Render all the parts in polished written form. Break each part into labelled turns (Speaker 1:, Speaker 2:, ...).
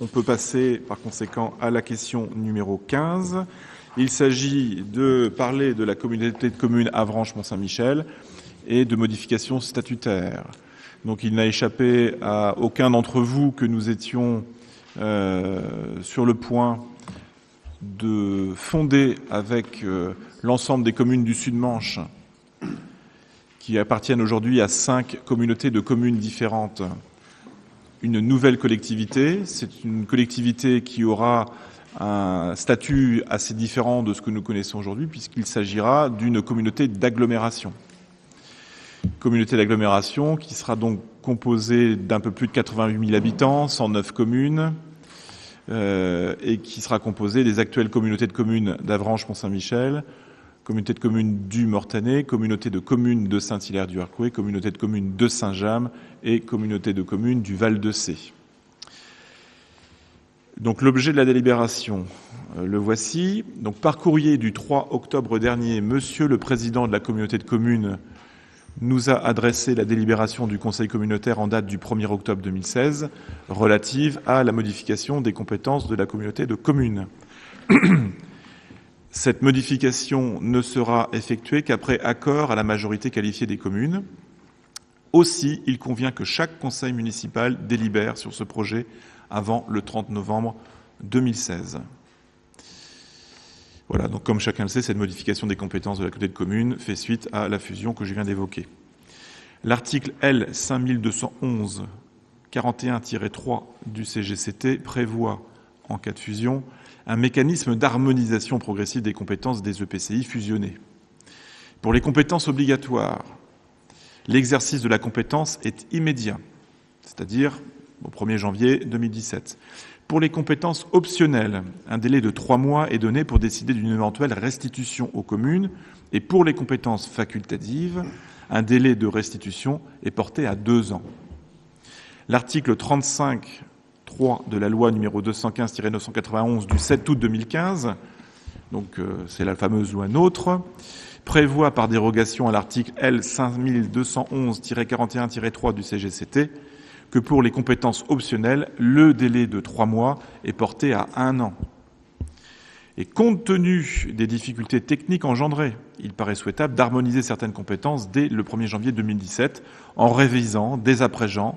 Speaker 1: On peut passer par conséquent à la question numéro 15. Il s'agit de parler de la communauté de communes Avranches-Mont-Saint-Michel et de modifications statutaires. Donc il n'a échappé à aucun d'entre vous que nous étions sur le point de fonder avec l'ensemble des communes du Sud-Manche, qui appartiennent aujourd'hui à 5 communautés de communes différentes, une nouvelle collectivité. C'est une collectivité qui aura un statut assez différent de ce que nous connaissons aujourd'hui, puisqu'il s'agira d'une communauté d'agglomération. Communauté d'agglomération qui sera donc composée d'un peu plus de 88 000 habitants, 109 communes, et qui sera composée des actuelles communautés de communes d'Avranches-Mont-Saint-Michel, communauté de communes du Mortanet, communauté de communes de Saint-Hilaire-du-Harcouët, communauté de communes de Saint-James et communauté de communes du Val-de-Sée. Donc l'objet de la délibération, le voici. Donc par courrier du 3 octobre dernier, Monsieur le Président de la communauté de communes nous a adressé la délibération du Conseil communautaire en date du 1er octobre 2016 relative à la modification des compétences de la communauté de communes. Cette modification ne sera effectuée qu'après accord à la majorité qualifiée des communes. Aussi, il convient que chaque conseil municipal délibère sur ce projet avant le 30 novembre 2016. Voilà, donc comme chacun le sait, cette modification des compétences de la communauté de communes fait suite à la fusion que je viens d'évoquer. L'article L. 5211-41-3 du CGCT prévoit, en cas de fusion, un mécanisme d'harmonisation progressive des compétences des EPCI fusionnés. Pour les compétences obligatoires, l'exercice de la compétence est immédiat, c'est-à-dire au 1er janvier 2017. Pour les compétences optionnelles, un délai de 3 mois est donné pour décider d'une éventuelle restitution aux communes, et pour les compétences facultatives, un délai de restitution est porté à 2 ans. L'article 35.3 de la loi numéro 215-991 du 7 août 2015, donc c'est la fameuse loi NOTRe, prévoit par dérogation à l'article L. 5211-41-3 du CGCT que pour les compétences optionnelles, le délai de 3 mois est porté à 1 an. Et compte tenu des difficultés techniques engendrées, il paraît souhaitable d'harmoniser certaines compétences dès le 1er janvier 2017 en révisant dès à présent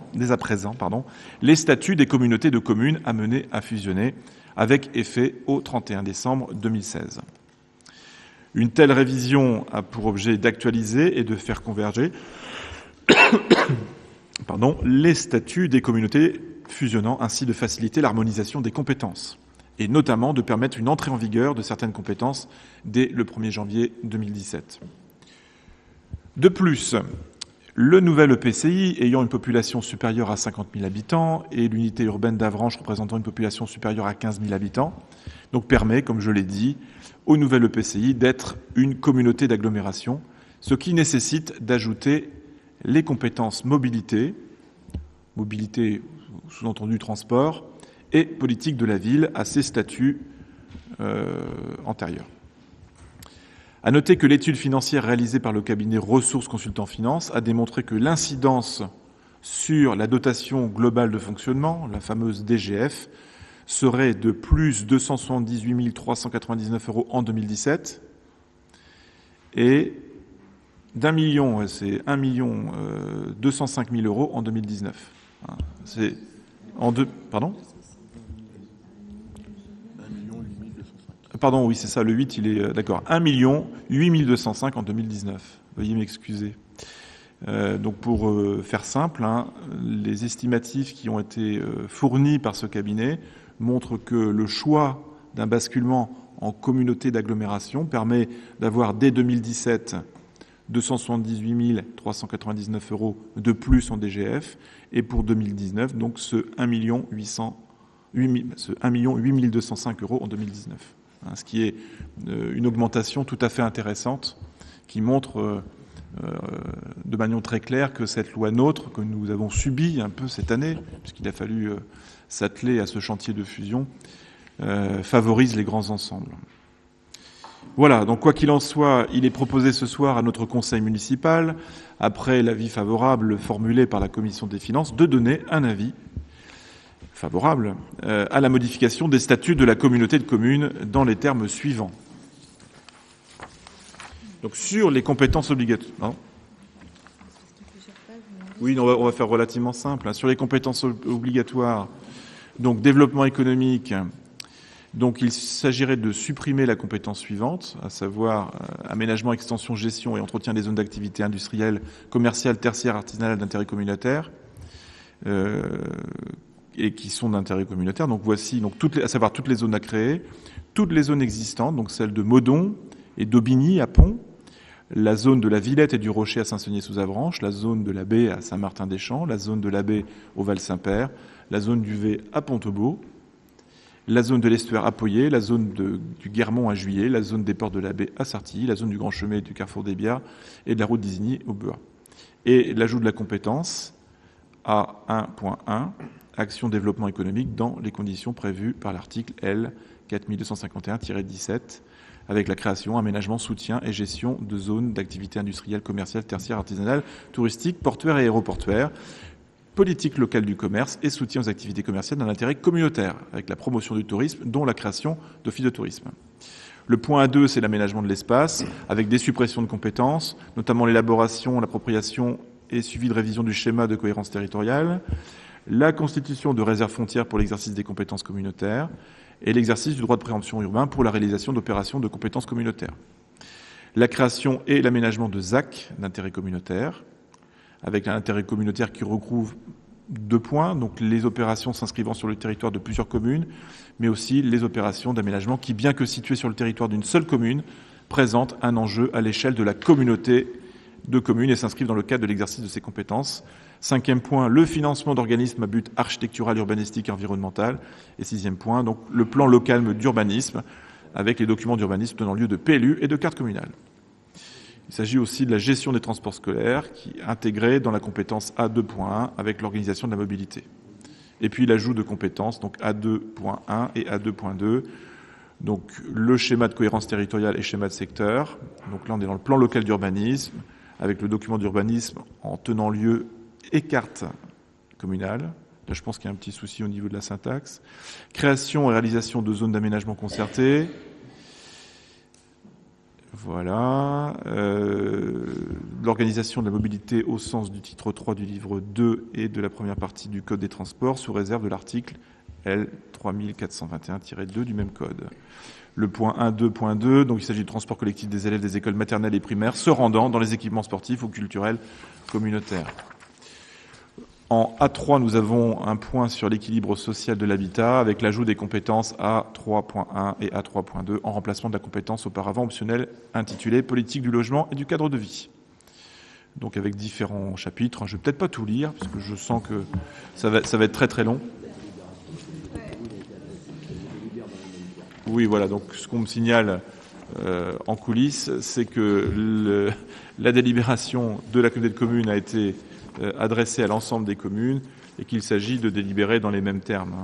Speaker 1: les statuts des communautés de communes amenées à fusionner avec effet au 31 décembre 2016. Une telle révision a pour objet d'actualiser et de faire converger les statuts des communautés fusionnant, ainsi de faciliter l'harmonisation des compétences, et notamment de permettre une entrée en vigueur de certaines compétences dès le 1er janvier 2017. De plus, le nouvel EPCI, ayant une population supérieure à 50 000 habitants et l'unité urbaine d'Avranches représentant une population supérieure à 15 000 habitants, donc permet, comme je l'ai dit, au nouvel EPCI d'être une communauté d'agglomération, ce qui nécessite d'ajouter les compétences mobilité sous-entendu transport, et politique de la ville à ses statuts antérieurs. À noter que l'étude financière réalisée par le cabinet Ressources Consultants Finance a démontré que l'incidence sur la dotation globale de fonctionnement, la fameuse DGF, serait de plus 278 399 € en 2017 et d'1 million, c'est 1 205 000 € en 2019. C'est en deux, pardon ? Pardon, oui, c'est ça, le 8, il est d'accord. 1 8 205 en 2019. Veuillez m'excuser. Donc, pour faire simple, les estimatifs qui ont été fournis par ce cabinet montrent que le choix d'un basculement en communauté d'agglomération permet d'avoir dès 2017 278 399 € de plus en DGF et pour 2019, donc ce 1 8 205 € en 2019. Ce qui est une augmentation tout à fait intéressante qui montre de manière très claire que cette loi NOTRe, que nous avons subie un peu cette année, puisqu'il a fallu s'atteler à ce chantier de fusion, favorise les grands ensembles. Voilà, donc quoi qu'il en soit, il est proposé ce soir à notre conseil municipal, après l'avis favorable formulé par la commission des finances, de donner un avis favorable à la modification des statuts de la communauté de communes dans les termes suivants. Donc sur les compétences obligatoires. Oui, on va faire relativement simple. Sur les compétences obligatoires, donc développement économique, donc il s'agirait de supprimer la compétence suivante, à savoir aménagement, extension, gestion et entretien des zones d'activité industrielle, commerciale, tertiaire, artisanale d'intérêt communautaire, et qui sont d'intérêt communautaire. Donc voici donc à savoir toutes les zones à créer, toutes les zones existantes, donc celles de Modon et d'Aubigny à Pont, la zone de la Villette et du Rocher à Saint-Saunier-sous-Avranches, la zone de la Baie à Saint-Martin-des-Champs, la zone de la Baie au Val-Saint-Père, la zone du V à Pont-Aubeau, la zone de l'Estuaire à Poyet, la zone du Guermont à Juillet, la zone des ports de la Baie à Sartilly, la zone du Grand Chemin du Carrefour des Biards et de la route d'Isigny au Beurre. Et l'ajout de la compétence à 1.1, action développement économique dans les conditions prévues par l'article L 4251-17, avec la création, aménagement, soutien et gestion de zones d'activité industrielle, commerciale, tertiaire, artisanale, touristique, portuaire et aéroportuaire, politique locale du commerce et soutien aux activités commerciales d'un intérêt communautaire, avec la promotion du tourisme, dont la création d'offices de tourisme. Le point A2, c'est l'aménagement de l'espace, avec des suppressions de compétences, notamment l'élaboration, l'appropriation et suivi de révision du schéma de cohérence territoriale, la constitution de réserves frontières pour l'exercice des compétences communautaires, et l'exercice du droit de préemption urbain pour la réalisation d'opérations de compétences communautaires. La création et l'aménagement de ZAC d'intérêt communautaire, avec un intérêt communautaire qui recouvre 2 points, donc les opérations s'inscrivant sur le territoire de plusieurs communes, mais aussi les opérations d'aménagement qui, bien que situées sur le territoire d'une seule commune, présentent un enjeu à l'échelle de la communauté de communes et s'inscrivent dans le cadre de l'exercice de ces compétences. 5e point, le financement d'organismes à but architectural, urbanistique et environnemental. Et 6e point, donc le plan local d'urbanisme avec les documents d'urbanisme donnant lieu de PLU et de carte communale. Il s'agit aussi de la gestion des transports scolaires qui est intégrée dans la compétence A2.1 avec l'organisation de la mobilité. Et puis l'ajout de compétences, donc A2.1 et A2.2. Donc le schéma de cohérence territoriale et schéma de secteur. Donc là, on est dans le plan local d'urbanisme avec le document d'urbanisme en tenant lieu et carte communale. Là, je pense qu'il y a un petit souci au niveau de la syntaxe. Création et réalisation de zones d'aménagement concertées. Voilà. L'organisation de la mobilité au sens du titre 3 du livre 2 et de la première partie du Code des transports sous réserve de l'article L 3421-2 du même code. Le point 1.2.2, donc il s'agit du transport collectif des élèves des écoles maternelles et primaires se rendant dans les équipements sportifs ou culturels communautaires. En A3, nous avons un point sur l'équilibre social de l'habitat avec l'ajout des compétences A3.1 et A3.2 en remplacement de la compétence auparavant optionnelle intitulée politique du logement et du cadre de vie. Donc avec différents chapitres. Je ne vais peut-être pas tout lire parce que je sens que ça va être très très long. Oui, voilà. Donc ce qu'on me signale en coulisses, c'est que la délibération de la communauté de communes a été adressé à l'ensemble des communes et qu'il s'agit de délibérer dans les mêmes termes.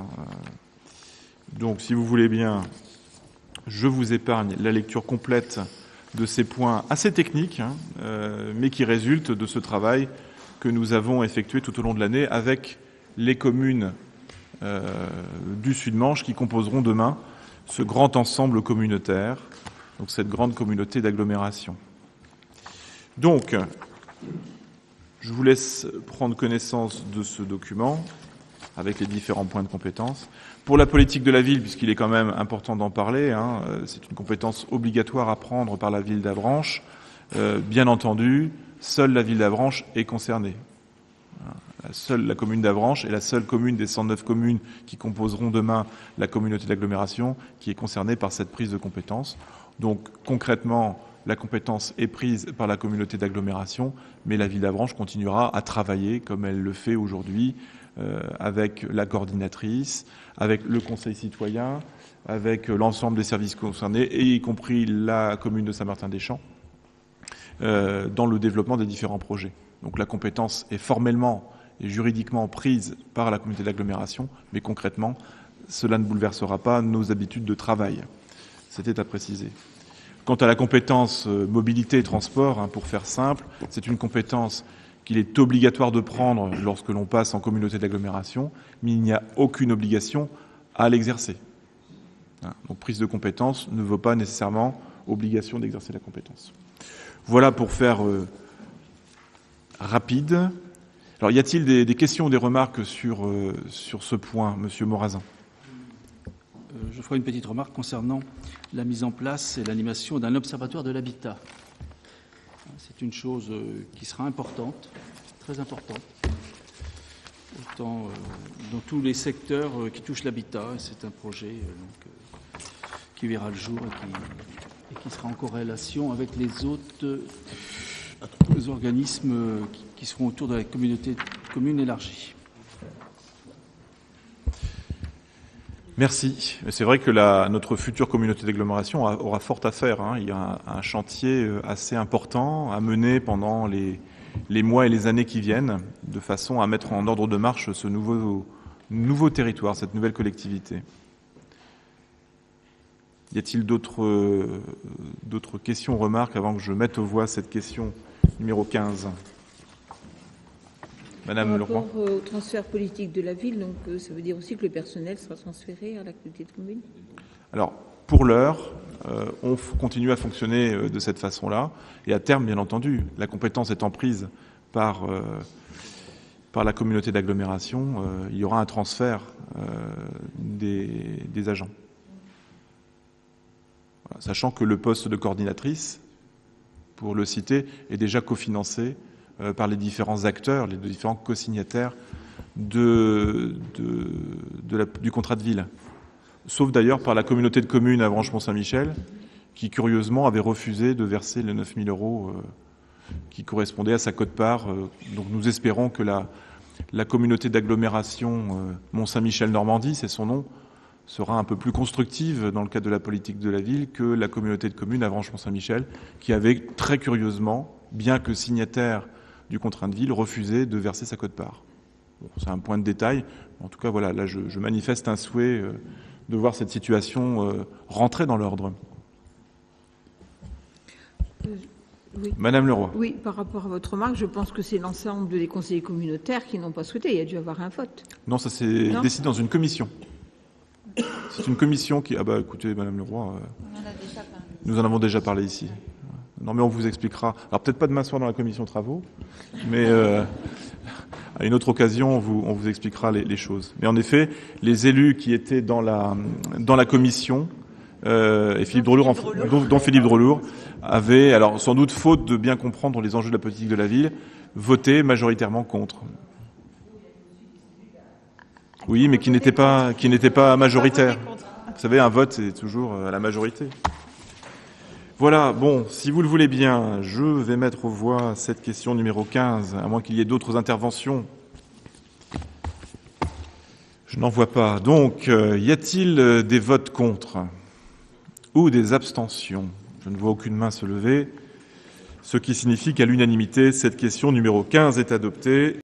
Speaker 1: Donc, si vous voulez bien, je vous épargne la lecture complète de ces points assez techniques, mais qui résultent de ce travail que nous avons effectué tout au long de l'année avec les communes du Sud-Manche qui composeront demain ce grand ensemble communautaire, donc cette grande communauté d'agglomération. Donc, je vous laisse prendre connaissance de ce document avec les différents points de compétence. Pour la politique de la ville, puisqu'il est quand même important d'en parler, c'est une compétence obligatoire à prendre par la ville d'Avranches. Bien entendu, seule la ville d'Avranches est concernée. Seule la commune d'Avranches est la seule commune des 109 communes qui composeront demain la communauté d'agglomération qui est concernée par cette prise de compétence. Donc concrètement, la compétence est prise par la communauté d'agglomération, mais la ville d'Avranches continuera à travailler comme elle le fait aujourd'hui avec la coordinatrice, avec le conseil citoyen, avec l'ensemble des services concernés, et y compris la commune de Saint-Martin-des-Champs, dans le développement des différents projets. Donc la compétence est formellement et juridiquement prise par la communauté d'agglomération, mais concrètement, cela ne bouleversera pas nos habitudes de travail. C'était à préciser. Quant à la compétence mobilité et transport, pour faire simple, c'est une compétence qu'il est obligatoire de prendre lorsque l'on passe en communauté d'agglomération, mais il n'y a aucune obligation à l'exercer. Donc prise de compétence ne vaut pas nécessairement obligation d'exercer la compétence. Voilà pour faire rapide. Alors y a-t-il des questions ou des remarques sur ce point, Monsieur Morazin?
Speaker 2: Je ferai une petite remarque concernant la mise en place et l'animation d'un observatoire de l'habitat. C'est une chose qui sera importante, très importante, autant dans tous les secteurs qui touchent l'habitat. C'est un projet qui verra le jour et qui sera en corrélation avec les autres organismes qui seront autour de la communauté commune élargie.
Speaker 1: Merci. C'est vrai que notre future communauté d'agglomération aura fort à faire. Il y a un chantier assez important à mener pendant les mois et les années qui viennent, de façon à mettre en ordre de marche ce nouveau territoire, cette nouvelle collectivité. Y a-t-il d'autres questions, remarques, avant que je mette aux voix cette question numéro 15 ? Madame Leroy.
Speaker 3: Par rapport au transfert politique de la ville, donc ça veut dire aussi que le personnel sera transféré à la communauté de communes? Alors,
Speaker 1: pour l'heure, on continue à fonctionner de cette façon-là. Et à terme, bien entendu, la compétence étant prise par la communauté d'agglomération, il y aura un transfert des agents. Voilà, sachant que le poste de coordinatrice, pour le citer, est déjà cofinancé par les différents acteurs, les différents co-signataires du contrat de ville. Sauf d'ailleurs par la communauté de communes Avranches-Mont-Saint-Michel, qui curieusement avait refusé de verser les 9 000 € qui correspondaient à sa quote-part. Donc nous espérons que la communauté d'agglomération Mont-Saint-Michel-Normandie, c'est son nom, sera un peu plus constructive dans le cadre de la politique de la ville que la communauté de communes Avranches-Mont-Saint-Michel, qui avait très curieusement, bien que signataire du contrat de ville, refusé de verser sa quote-part. Bon, c'est un point de détail. En tout cas, voilà, là, je manifeste un souhait de voir cette situation rentrer dans l'ordre.
Speaker 3: Oui.
Speaker 1: Madame Leroy.
Speaker 3: Oui, par rapport à votre remarque, je pense que c'est l'ensemble des conseillers communautaires qui n'ont pas souhaité. Il y a dû avoir un vote.
Speaker 1: Non, ça s'est décidé dans une commission. C'est une commission qui... Ah bah écoutez, Madame Leroy, nous en avons déjà parlé ici. Non, mais on vous expliquera. Alors peut-être pas demain soir dans la commission travaux, mais à une autre occasion, on vous expliquera les choses. Mais en effet, les élus qui étaient dans la commission, et dont Philippe Drelour, avait, alors sans doute faute de bien comprendre les enjeux de la politique de la ville, voté majoritairement contre. Oui, mais qui n'était pas majoritaire. Vous savez, un vote, c'est toujours à la majorité. Voilà, bon, si vous le voulez bien, je vais mettre aux voix cette question numéro 15, à moins qu'il y ait d'autres interventions. Je n'en vois pas. Donc, y a-t-il des votes contre ou des abstentions? Je ne vois aucune main se lever, ce qui signifie qu'à l'unanimité, cette question numéro 15 est adoptée.